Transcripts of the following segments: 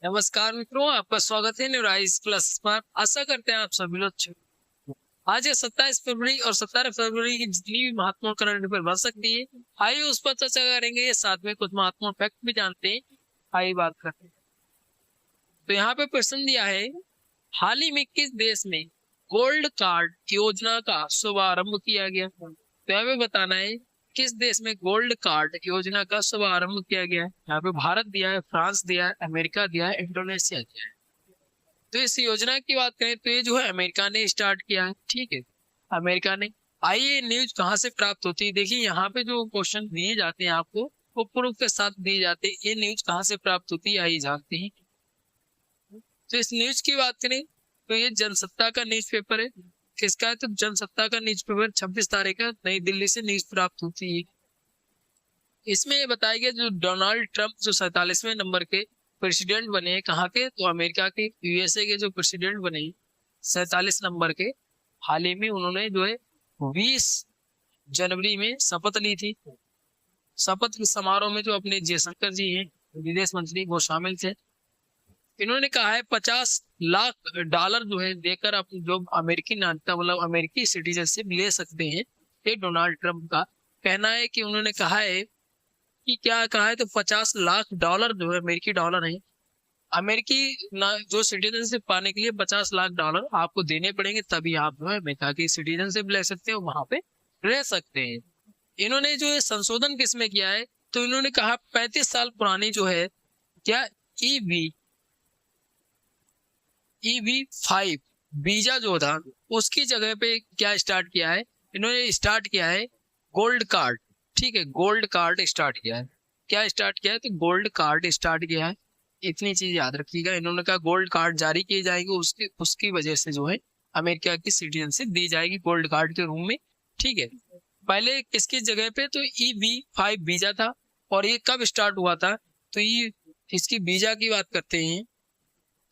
नमस्कार मित्रों, आपका स्वागत है न्यूराइज प्लस पर। आशा करते हैं आप सभी लोग अच्छे हो। आज है 27 फरवरी और 17 फरवरी की जितनी भी महत्वपूर्ण करंट अफेयर बढ़ सकती है, आइए उस पर चर्चा करेंगे। साथ में कुछ महत्वपूर्ण फैक्ट भी जानते हैं। आइए बात करते हैं। तो यहाँ पे प्रश्न दिया है, हाल ही में किस देश में गोल्ड कार्ड योजना का शुभारंभ किया गया? तो यहाँ पे बताना है किस देश में गोल्ड कार्ड योजना का शुभारंभ किया गया है। यहाँ पे भारत दिया है, फ्रांस दिया है, अमेरिका दिया है, इंडोनेशिया दिया है। तो इस योजना की बात करें तो ये जो है अमेरिका ने स्टार्ट किया है। ठीक है, अमेरिका ने। आइए न्यूज कहाँ से प्राप्त होती है? देखिए यहाँ पे जो क्वेश्चन दिए जाते हैं आपको वो प्रूफ के साथ दिए जाते हैं। ये न्यूज कहाँ से प्राप्त होती है आइए जानते हैं। तो इस न्यूज की बात करें तो ये जनसत्ता का न्यूज पेपर है। किसका है? तो जनसत्ता का न्यूज पेपर 26 तारीख का नई दिल्ली से न्यूज प्राप्त होती है। इसमें ये बताया गया जो डोनाल्ड ट्रंप जो 47वें नंबर के प्रेसिडेंट बने, कहाँ के? तो अमेरिका के, यूएसए के जो प्रेसिडेंट बने 47 नंबर के, हाल ही में उन्होंने जो है 20 जनवरी में शपथ ली थी। शपथ के समारोह में जो अपने जयशंकर जी हैं विदेश मंत्री, वो शामिल थे। इन्होंने कहा है 50 लाख डॉलर जो है देकर आप जो अमेरिकी नागरिकता मतलब अमेरिकी सिटीजनशिप ले सकते हैं। ये डोनाल्ड ट्रंप का कहना है कि उन्होंने कहा है कि क्या कहा है, तो 50 लाख डॉलर जो है अमेरिकी डॉलर है, अमेरिकी जो सिटीजनशिप पाने के लिए 50 लाख डॉलर आपको देने पड़ेंगे, तभी आप जो है अमेरिका की सिटीजनशिप ले सकते हैं, वहां पे रह सकते हैं। इन्होंने जो है संशोधन किसमें किया है? तो इन्होंने कहा 35 साल पुरानी जो है क्या EB-5 वीजा जो था उसकी जगह पे क्या स्टार्ट किया है? इन्होंने स्टार्ट किया है गोल्ड कार्ड। ठीक है, गोल्ड कार्ड स्टार्ट किया है। क्या स्टार्ट किया है? तो गोल्ड कार्ड स्टार्ट किया है। इतनी चीज याद रखिएगा। इन्होंने कहा गोल्ड कार्ड जारी किए जाएंगे, उसकी वजह से जो है अमेरिका की सिटीजनशिप दी जाएगी गोल्ड कार्ड के रूप में। ठीक है, पहले किसकी जगह पे? तो EB-5 वीजा था। और ये कब स्टार्ट हुआ था? तो ये इसकी वीजा की बात करते हैं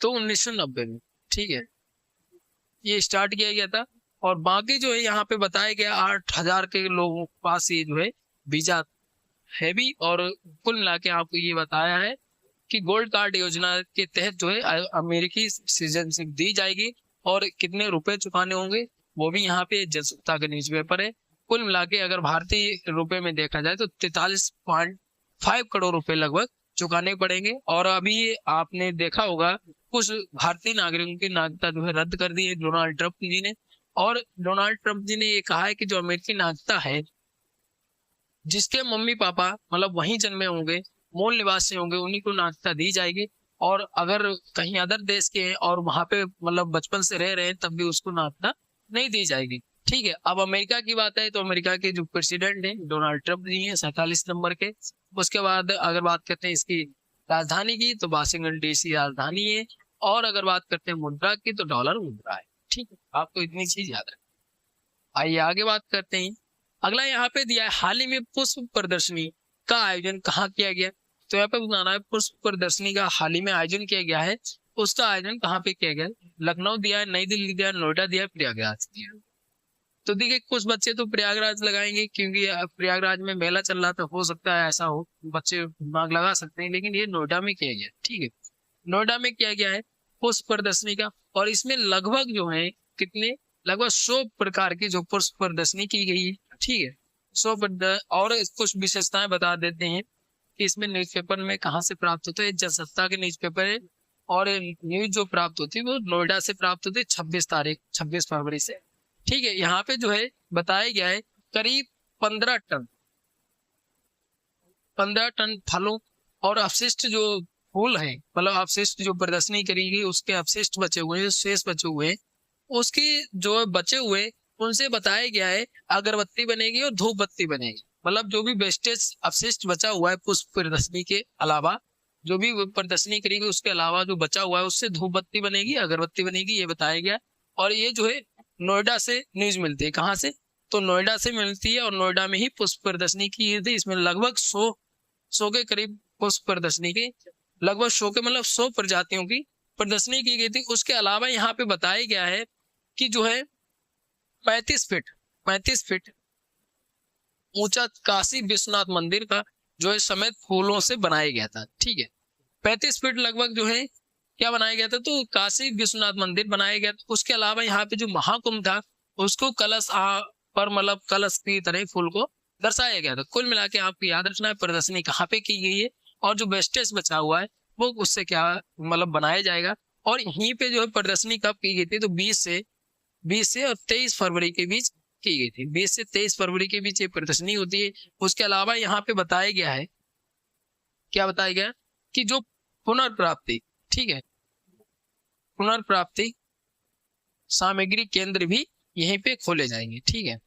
तो 1990 में। ठीक है, ये स्टार्ट किया गया था। और बाकी जो है यहाँ पे बताया गया 8,000 के लोगों के पास ये जो है वीजा है भी। और कुल मिला के आपको ये बताया है कि गोल्ड कार्ड योजना के तहत जो है अमेरिकी सिटीजनशिप दी जाएगी। और कितने रुपए चुकाने होंगे वो भी यहाँ पे जनसत्ता का न्यूज़पेपर है। कुल मिला के अगर भारतीय रुपए में देखा जाए तो 43.5 करोड़ रुपए लगभग चुकाने पड़ेंगे। और अभी आपने देखा होगा कुछ भारतीय नागरिकों की नागरिकता जो है रद्द कर दी है डोनाल्ड ट्रंप जी ने। और डोनाल्ड ट्रंप जी ने ये कहा है कि जो अमेरिकी नागरिकता है, जिसके मम्मी पापा मतलब वहीं जन्मे होंगे, मूल निवासी होंगे, उन्हीं को नागरिकता दी जाएगी। और अगर कहीं अदर देश के हैं और वहां पे मतलब बचपन से रह रहे हैं तब भी उसको नागरिकता नहीं दी जाएगी। ठीक है, अब अमेरिका की बात है तो अमेरिका के जो प्रेसिडेंट हैं डोनाल्ड ट्रंप जी हैं 47 नंबर के। उसके बाद अगर बात करते हैं इसकी राजधानी की तो वाशिंगटन DC राजधानी है। और अगर बात करते हैं मुद्रा की तो डॉलर मुद्रा है। ठीक है, आपको इतनी चीज याद रखना। आइए आगे बात करते हैं। अगला यहाँ पे दिया है, हाल ही में पुष्प प्रदर्शनी का आयोजन कहाँ किया गया? तो यहाँ पे बताना है पुष्प प्रदर्शनी का हाल ही में आयोजन किया गया है। उसका आयोजन कहाँ पे किया गया? लखनऊ दिया है, नई दिल्ली दिया है, नोएडा दिया है, प्रयागराज दिया है। तो देखिए कुछ बच्चे तो प्रयागराज लगाएंगे क्योंकि प्रयागराज में मेला चल रहा था, हो सकता है ऐसा हो, बच्चे दिमाग लगा सकते हैं। लेकिन ये नोएडा में किया गया। ठीक है, नोएडा में किया गया है पुष्प प्रदर्शनी का। और इसमें लगभग जो है कितने, लगभग 100 प्रकार की जो पुष्प प्रदर्शनी की गई है। ठीक है, 100 और कुछ विशेषताएं बता देते हैं कि इसमें न्यूज़पेपर में कहाँ से प्राप्त होता है। जनसत्ता के न्यूज़पेपर है। और न्यूज जो प्राप्त होती है वो नोएडा से प्राप्त होती है 26 फरवरी से। ठीक है, यहाँ पे जो है बताया गया है करीब 15 टन फलों और अवशिष्ट जो फूल है, मतलब अवशिष्ट जो प्रदर्शनी करी गई उसके अवशिष्ट बचे हुए हैं, शेष बचे हुए हैं, उसकी जो बचे हुए उनसे बताया गया है अगरबत्ती बनेगी और धूप बत्ती बनेगी। मतलब जो भी वेस्टेज अवशिष्ट बचा हुआ है पुष्प प्रदर्शनी के अलावा, जो भी प्रदर्शनी करेगी उसके अलावा जो बचा हुआ है उससे धूप बत्ती बनेगी, अगरबत्ती बनेगी, ये बताया गया। और ये जो है नोएडा से न्यूज मिलती है। कहाँ से? तो नोएडा से मिलती है। और नोएडा में ही पुष्प प्रदर्शनी की गई थी। इसमें लगभग 100 के करीब पुष्प प्रदर्शनी के, लगभग 100 के मतलब 100 प्रजातियों की प्रदर्शनी की गई थी। उसके अलावा यहाँ पे बताया गया है कि जो है 35 फीट ऊंचा काशी विश्वनाथ मंदिर का जो है समेत फूलों से बनाया गया था। ठीक है, 35 फीट लगभग जो है क्या बनाया गया था, तो काशी विश्वनाथ मंदिर बनाया गया था। उसके अलावा यहाँ पे जो महाकुंभ था उसको कलश पर मतलब कलश की तरह फूल को दर्शाया गया था। कुल मिला के आपको याद रखना है प्रदर्शनी कहाँ पे की गई है और जो वेस्टेज बचा हुआ है वो उससे क्या मतलब बनाया जाएगा। और यहीं पे जो है प्रदर्शनी कब की गई थी, तो 20 से और 23 फरवरी के बीच की गई थी। 20 से 23 फरवरी के बीच ये प्रदर्शनी होती है। उसके अलावा यहाँ पे बताया गया है, क्या बताया गया कि जो पुनर्प्राप्ति, ठीक है, पुनर्प्राप्ति सामग्री केंद्र भी यहीं पे खोले जाएंगे। ठीक है,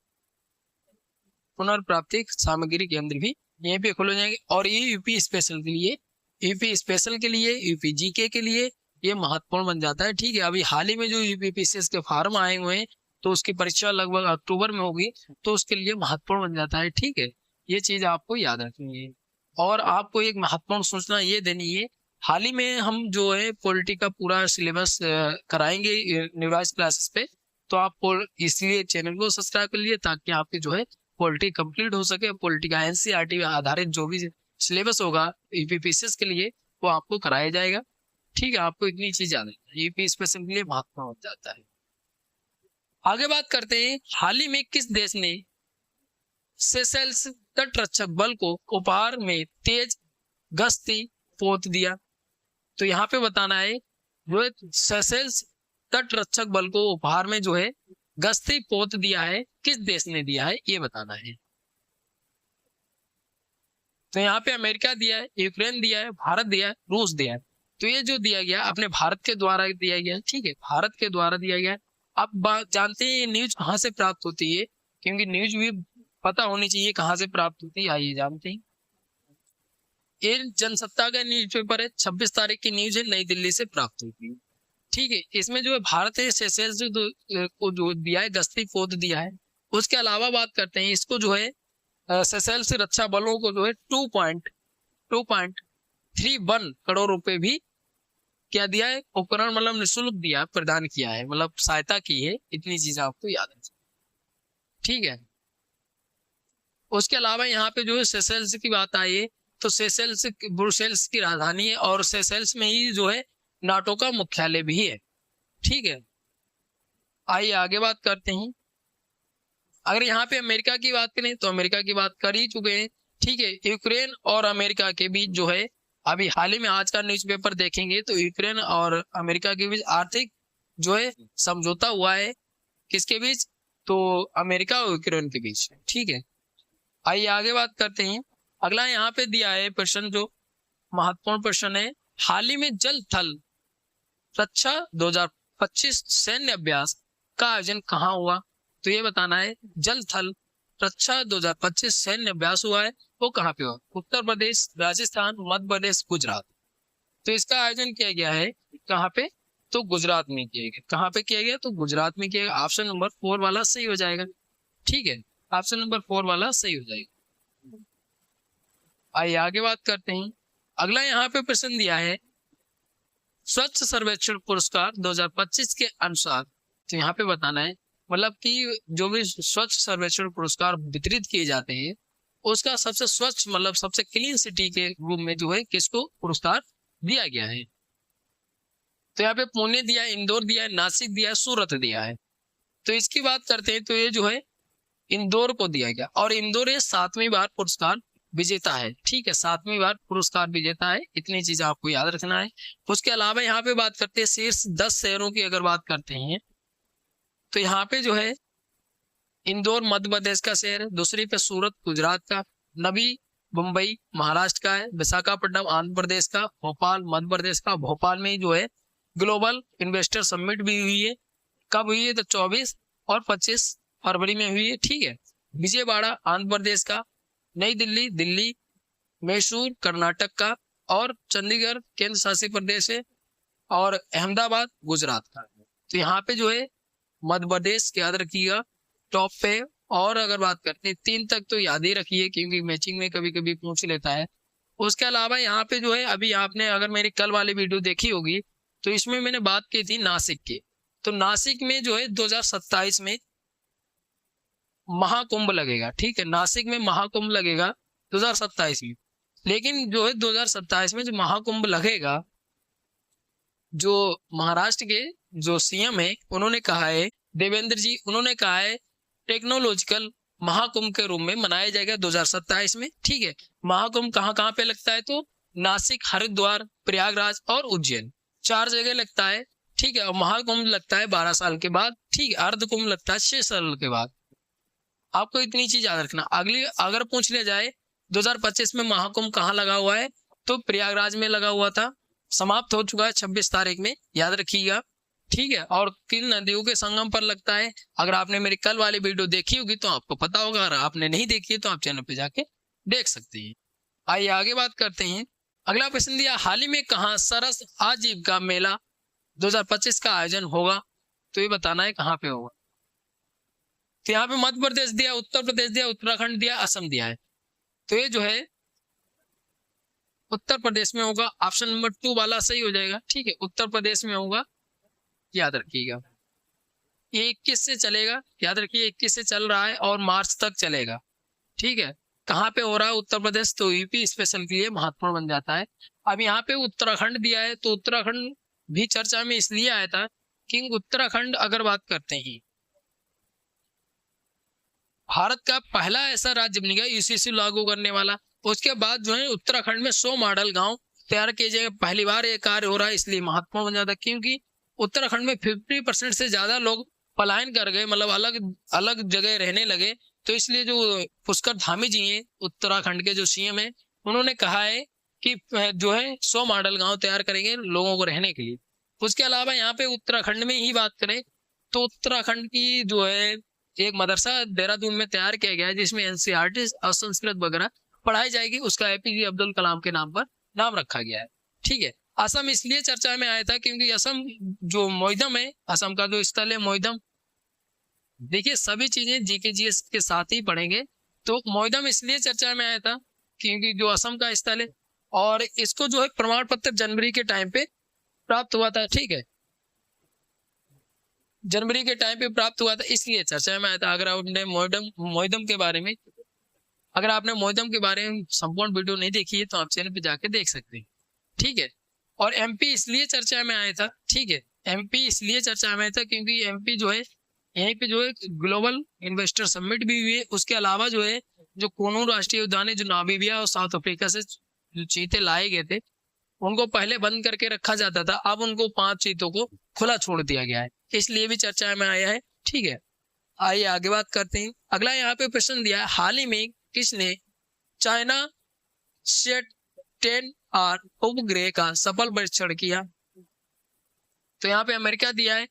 पुनर्प्राप्ति सामग्री केंद्र भी यहीं पे खोले जाएंगे। और ये यूपी स्पेशल के लिए, यूपी स्पेशल के लिए, यूपी जीके के लिए ये महत्वपूर्ण बन जाता है। ठीक है, अभी हाल ही में जो यूपीपीसीएस के फॉर्म आए हुए हैं तो उसकी परीक्षा लगभग अक्टूबर में होगी, तो उसके लिए महत्वपूर्ण बन जाता है। ठीक है, ये चीज आपको याद रखनी है। और आपको एक महत्वपूर्ण सूचना ये देनी है, हाल ही में हम जो है पॉलिटी का पूरा सिलेबस कराएंगे रिवाइज क्लासेस पे, तो आप इसलिए चैनल को सब्सक्राइब कर लिए ताकि आपके जो है पॉलिटी कंप्लीट हो सके। पॉलिटी का एनसीईआरटी आधारित जो भी सिलेबस होगा यूपीपीसीएस के लिए वो आपको कराया जाएगा। ठीक है, आपको इतनी चीज याद है, यूपी स्पेशल के लिए महत्वपूर्ण हो जाता है। आगे बात करते हैं, हाल ही में किस देश ने सेशेल्स तटरक्षक बल को उपहार में तेज गश्ती पोत दिया? तो यहाँ पे बताना है जो सेशेल्स तटरक्षक बल को उपहार में जो है गश्ती पोत दिया है, किस देश ने दिया है ये बताना है। तो यहाँ पे अमेरिका दिया है, यूक्रेन दिया है, भारत दिया है, रूस दिया है। तो ये जो दिया गया अपने भारत के द्वारा दिया गया। ठीक है, भारत के द्वारा दिया गया। अब बात जानते हैं ये न्यूज कहाँ से प्राप्त होती है, क्योंकि न्यूज भी पता होनी चाहिए कहाँ से प्राप्त होती है। आइए जानते हैं। ये जनसत्ता का न्यूज़पेपर है, 26 तारीख की न्यूज है, नई दिल्ली से प्राप्त होती है। ठीक है, इसमें जो है भारत है सेशेल्स को जो दिया है गश्ती पोत दिया है। उसके अलावा बात करते हैं, इसको जो है सेशेल्स रक्षा बलों को जो है 2.31 करोड़ रुपए भी क्या दिया है, उपकरण मतलब निःशुल्क दिया, प्रदान किया है, मतलब सहायता की है। इतनी चीज आपको याद है। ठीक है, उसके अलावा यहाँ पे जो है सेशेल्स की बात आई है, तो सेशेल्स ब्रुसेल्स की राजधानी है और सेशेल्स में ही जो है नाटो का मुख्यालय भी है। ठीक है, आइए आगे बात करते हैं। अगर यहाँ पे अमेरिका की बात करें तो अमेरिका की बात कर ही चुके हैं। ठीक है, यूक्रेन और अमेरिका के बीच जो है अभी हाल ही में आज का न्यूज़पेपर देखेंगे तो यूक्रेन और अमेरिका के बीच आर्थिक जो है समझौता हुआ है। किसके बीच, तो अमेरिका और यूक्रेन के बीच। ठीक है, आइए आगे बात करते हैं। अगला यहाँ पे दिया है प्रश्न, जो महत्वपूर्ण प्रश्न है, हाल ही में जल थल रक्षा 2025 सैन्य अभ्यास का आयोजन कहाँ हुआ? तो ये बताना है, जल थल रक्षा 2025 सैन्य अभ्यास हुआ है, वो कहाँ पे हुआ? उत्तर प्रदेश, राजस्थान, मध्य प्रदेश, गुजरात। तो इसका आयोजन किया गया है कहाँ पे, तो गुजरात में किया गया। कहाँ पे किया गया, तो गुजरात में किया गया। ऑप्शन नंबर 4 वाला सही हो जाएगा। ठीक है, ऑप्शन नंबर 4 वाला सही हो जाएगा। आइए आगे बात करते हैं। अगला यहाँ पे प्रश्न दिया है, स्वच्छ सर्वेक्षण पुरस्कार 2025 के अनुसार, तो यहाँ पे बताना है मतलब कि जो भी स्वच्छ सर्वेक्षण पुरस्कार वितरित किए जाते हैं उसका सबसे स्वच्छ मतलब सबसे क्लीन सिटी के रूप में जो है किसको पुरस्कार दिया गया है? तो यहाँ पे पुणे दिया है, इंदौर दिया है, नासिक दिया है, सूरत दिया है। तो इसकी बात करते हैं तो ये जो है इंदौर को दिया गया, और इंदौर ये 7वीं बार पुरस्कार विजेता है। ठीक है, 7वीं बार पुरस्कार विजेता है। इतनी चीज आपको याद रखना है। उसके अलावा यहाँ पे बात करते हैं शीर्ष 10 शहरों की अगर बात करते हैं तो यहाँ पे जो है इंदौर मध्य प्रदेश का शहर है, दूसरी पे सूरत गुजरात का, नवी मुंबई महाराष्ट्र का है, विशाखापट्टनम आंध्र प्रदेश का, भोपाल मध्य प्रदेश का। भोपाल में जो है ग्लोबल इन्वेस्टर समिट भी हुई है। कब हुई है, तो 24 और 25 फरवरी में हुई है। ठीक है, विजयवाड़ा आंध्र प्रदेश का, नई दिल्ली दिल्ली, मैसूर कर्नाटक का, और चंडीगढ़ केंद्र शासित प्रदेश है, और अहमदाबाद गुजरात का। तो यहाँ पे जो है मध्य प्रदेश याद रखिएगा टॉप पे। और अगर बात करते हैं 3 तक तो याद ही रखिए क्योंकि मैचिंग में कभी कभी पूछ लेता है। उसके अलावा यहाँ पे जो है अभी आपने अगर मेरी कल वाली वीडियो देखी होगी तो इसमें मैंने बात की थी नासिक की। तो नासिक में जो है 2027 में महाकुंभ लगेगा। ठीक है, नासिक में महाकुंभ लगेगा 2027 में। लेकिन जो है 2027 में जो महाकुंभ लगेगा जो महाराष्ट्र के जो सीएम है उन्होंने कहा है, देवेंद्र जी, उन्होंने कहा है टेक्नोलॉजिकल महाकुंभ के रूप में मनाया जाएगा 2027 में। ठीक है, महाकुंभ कहाँ कहाँ पे लगता है, तो नासिक, हरिद्वार, प्रयागराज और उज्जैन, 4 जगह लगता है। ठीक है, और महाकुंभ लगता है 12 साल के बाद। ठीक है, अर्ध कुंभ लगता है 6 साल के बाद। आपको इतनी चीज याद रखना। अगली अगर पूछ लिया जाए 2025 में महाकुंभ कहाँ लगा हुआ है, तो प्रयागराज में लगा हुआ था, समाप्त हो चुका है 26 तारीख में, याद रखिएगा। ठीक है, और किन नदियों के संगम पर लगता है, अगर आपने मेरी कल वाली वीडियो देखी होगी तो आपको पता होगा, अगर आपने नहीं देखी है तो आप चैनल पे जाके देख सकते हैं। आइए आगे बात करते हैं। अगला प्रश्न दिया, हाल ही में कहाँ सरस आजीविका मेला 2025 का आयोजन होगा, तो ये बताना है कहाँ पे होगा। तो यहाँ पे मध्य प्रदेश दिया, उत्तर प्रदेश दिया, उत्तराखंड दिया, असम दिया है। तो ये जो है उत्तर प्रदेश में होगा, ऑप्शन नंबर 2 वाला सही हो जाएगा। ठीक है, उत्तर प्रदेश में होगा, याद रखिएगा। ये 21 से चलेगा, याद रखिए 21 से चल रहा है और मार्च तक चलेगा। ठीक है, कहाँ पे हो रहा है, उत्तर प्रदेश, तो यूपी स्पेशल के लिए महत्वपूर्ण बन जाता है। अब यहाँ पे उत्तराखंड दिया है, तो उत्तराखंड भी चर्चा में इसलिए आया था कि उत्तराखंड अगर बात करते हैं, भारत का पहला ऐसा राज्य बन गया यूसीसी लागू करने वाला। उसके बाद जो है उत्तराखंड में 100 मॉडल गांव तैयार किए जाएंगे, पहली बार ये कार्य हो रहा है, इसलिए महत्वपूर्ण बन जाता है। क्योंकि उत्तराखंड में 50% से ज्यादा लोग पलायन कर गए, मतलब अलग अलग जगह रहने लगे। तो इसलिए जो पुष्कर धामी जी हैं, उत्तराखंड के जो सीएम है, उन्होंने कहा है कि जो है 100 मॉडल गांव तैयार करेंगे लोगों को रहने के लिए। उसके अलावा यहाँ पे उत्तराखंड में ही बात करें तो उत्तराखंड की जो है एक मदरसा देहरादून में तैयार किया गया है, जिसमें एनसीईआरटी और संस्कृत वगैरह पढ़ाई जाएगी। उसका एपीजे अब्दुल कलाम के नाम पर नाम रखा गया है। ठीक है, असम इसलिए चर्चा में आया था क्योंकि असम जो मोइदम है, असम का जो स्थल है मोइदम, देखिए सभी चीजें जीके जीएस के साथ ही पढ़ेंगे। तो मोइदम इसलिए चर्चा में आया था क्योंकि जो असम का स्थल है, और इसको जो है प्रमाण पत्र जनवरी के टाइम पे प्राप्त हुआ था। ठीक है, जनवरी के टाइम पे प्राप्त हुआ था, इसलिए चर्चा में आया था। अगर आपने मोइदम के बारे में, अगर आपने मोइदम के बारे में संपूर्ण वीडियो नहीं देखी है तो आप चैनल पे जाके देख सकते हैं। ठीक है, और एमपी इसलिए चर्चा में आया था। ठीक है, एमपी इसलिए चर्चा में आया था क्योंकि एमपी जो है यहीं पे जो है ग्लोबल इन्वेस्टर समिट भी हुई है। उसके अलावा जो है जो कोनू राष्ट्रीय उद्यान है, जो नामीबिया और साउथ अफ्रीका से जो चीते लाए गए थे, उनको पहले बंद करके रखा जाता था, अब उनको 5 चीतों को खुला छोड़ दिया गया है, इसलिए भी चर्चा में आया है। ठीक है, आइए आगे बात करते हैं। अगला यहाँ पे प्रश्न दिया है, हाल ही में किसने चाइना सेट 10R उपग्रह का सफल परीक्षण किया, तो यहाँ पे अमेरिका दिया है,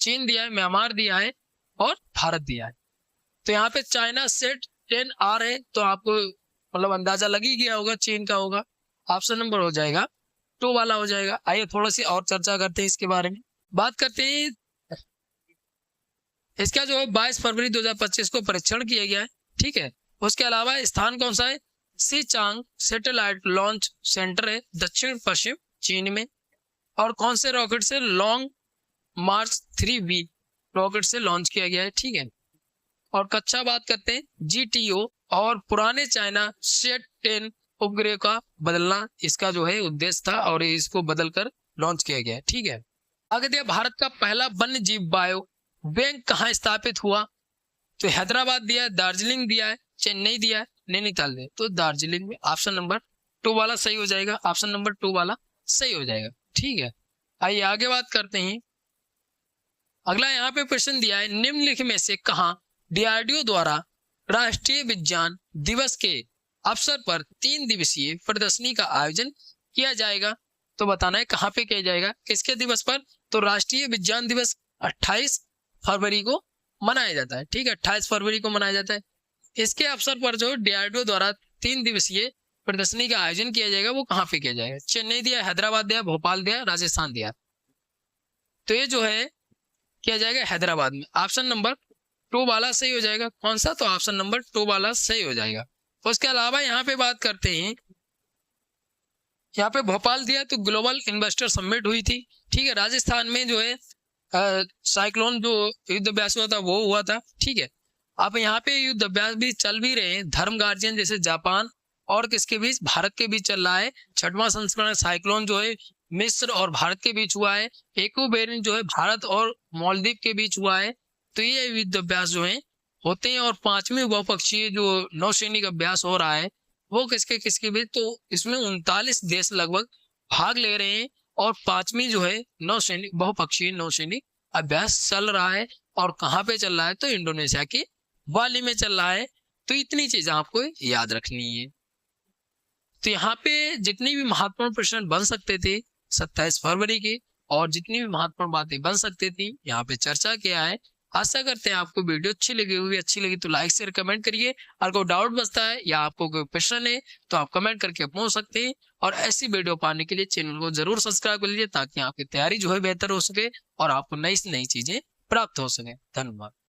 चीन दिया है, म्यांमार दिया है और भारत दिया है। तो यहाँ पे चाइना सेट 10R है, तो आपको मतलब अंदाजा लग ही गया होगा चीन का होगा, ऑप्शन नंबर हो जाएगा 2 वाला हो जाएगा। आइए थोड़ा सी और चर्चा करते हैं इसके बारे में, बात करते हैं। इसका जो है 22 फरवरी 2025 को परीक्षण किया गया है। ठीक है, उसके अलावा स्थान कौन सा है, सीचांग सैटेलाइट लॉन्च सेंटर है, दक्षिण पश्चिम चीन में। और कौन से रॉकेट से, लॉन्ग मार्च 3V रॉकेट से लॉन्च किया गया है। ठीक है, और कक्षा बात करते हैं GTO और पुराने चाइना सेट 10 उपग्रह का बदलना इसका जो है उद्देश्य था, और इसको बदलकर लॉन्च किया गया है। ठीक है, आगे दिया, भारत का पहला वन्य जीव बायो बैंक कहाँ स्थापित हुआ, तो हैदराबाद दिया है, दार्जिलिंग दिया है, चेन्नई दिया है, नैनीताल दिया है। तो दार्जिलिंग में ऑप्शन नंबर 2 वाला सही हो जाएगा, ऑप्शन नंबर 2 वाला सही हो जाएगा। ठीक है, आइए आगे बात करते हैं। अगला यहाँ पे प्रश्न दिया है, निम्नलिखित में से कहाँ DRDO द्वारा राष्ट्रीय विज्ञान दिवस के अवसर पर 3 दिवसीय प्रदर्शनी का आयोजन किया जाएगा, तो बताना है कहाँ पे किया जाएगा, किसके दिवस पर, तो राष्ट्रीय विज्ञान दिवस 28 फरवरी को मनाया जाता है। ठीक है, 28 फरवरी को मनाया जाता है। इसके अवसर पर जो DRDO द्वारा 3 दिवसीय प्रदर्शनी का आयोजन किया जाएगा, वो कहाँ पे किया जाएगा, चेन्नई दिया, हैदराबाद दिया, भोपाल दिया, राजस्थान दिया। तो ये जो है किया जाएगा हैदराबाद में, ऑप्शन नंबर 2 वाला सही हो जाएगा। कौन सा, तो ऑप्शन नंबर 2 वाला सही हो जाएगा। उसके अलावा यहाँ पे बात करते हैं, यहाँ पे भोपाल दिया तो ग्लोबल इन्वेस्टर समिट हुई थी। ठीक है, राजस्थान में जो है साइक्लोन जो युद्ध अभ्यास हुआ था वो हुआ था। ठीक है, अब यहाँ पे युद्ध अभ्यास भी चल भी रहे हैं, धर्म गार्जियन जैसे जापान और किसके बीच, भारत के बीच चल रहा है। 6वां संस्करण साइक्लोन जो है मिस्र और भारत के बीच हुआ है। एक्वाबेरिन जो है भारत और मालदीव के बीच हुआ है। तो ये युद्ध अभ्यास जो है होते हैं। और पांचवी बहुपक्षीय जो नौसैनिक अभ्यास हो रहा है वो किसके किसके बीच, तो इसमें 39 देश लगभग भाग ले रहे हैं। और पांचवी जो है नौसैनिक बहुपक्षीय नौसैनिक अभ्यास चल रहा है। और कहाँ पे चल रहा है, तो इंडोनेशिया के बाली में चल रहा है। तो इतनी चीजें आपको याद रखनी है। तो यहाँ पे जितनी भी महत्वपूर्ण प्रश्न बन सकते थे 27 फरवरी के, और जितनी भी महत्वपूर्ण बातें बन सकती थी यहाँ पे चर्चा किया है। आशा करते हैं आपको वीडियो अच्छी लगी तो लाइक शेयर कमेंट करिए। और कोई डाउट बचता है या आपको कोई प्रश्न है तो आप कमेंट करके पूछ सकते हैं। और ऐसी वीडियो पाने के लिए चैनल को जरूर सब्सक्राइब कर लीजिए ताकि आपकी तैयारी जो है बेहतर हो सके और आपको नई से नई चीजें प्राप्त हो सके। धन्यवाद।